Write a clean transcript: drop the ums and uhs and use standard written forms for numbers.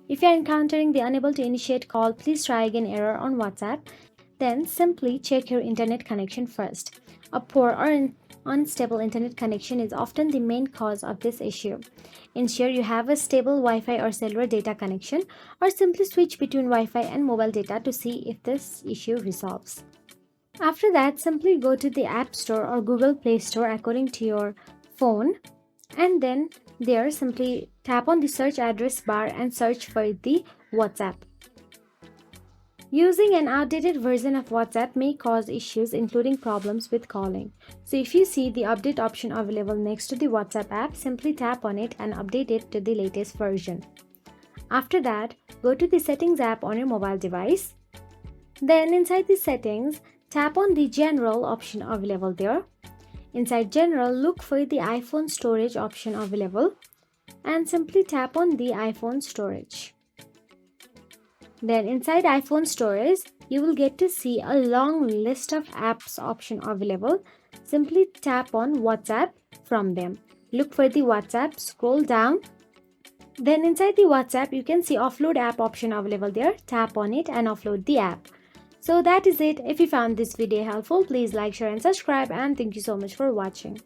If you are encountering the unable to initiate call, please try again error on WhatsApp. Then simply check your internet connection first. A poor or unstable internet connection is often the main cause of this issue. Ensure you have a stable Wi-Fi or cellular data connection, or simply switch between Wi-Fi and mobile data to see if this issue resolves. After that, simply go to the App Store or Google Play Store according to your phone, and then there simply tap on the search address bar and search for the WhatsApp. Using an outdated version of WhatsApp may cause issues including problems with calling. So if you see the update option available next to the WhatsApp app, simply tap on it and update it to the latest version. After that, go to the Settings app on your mobile device. Then inside the settings, tap on the General option available there. Inside General, look for the iPhone storage option available and simply tap on the iPhone storage. Then inside iPhone storage, you will get to see a long list of apps option available. Simply tap on WhatsApp from them. Look for the WhatsApp, scroll down. Then inside the WhatsApp, you can see Offload app option available there. Tap on it and offload the app. So that is it. If you found this video helpful, please like, share and subscribe, and thank you so much for watching.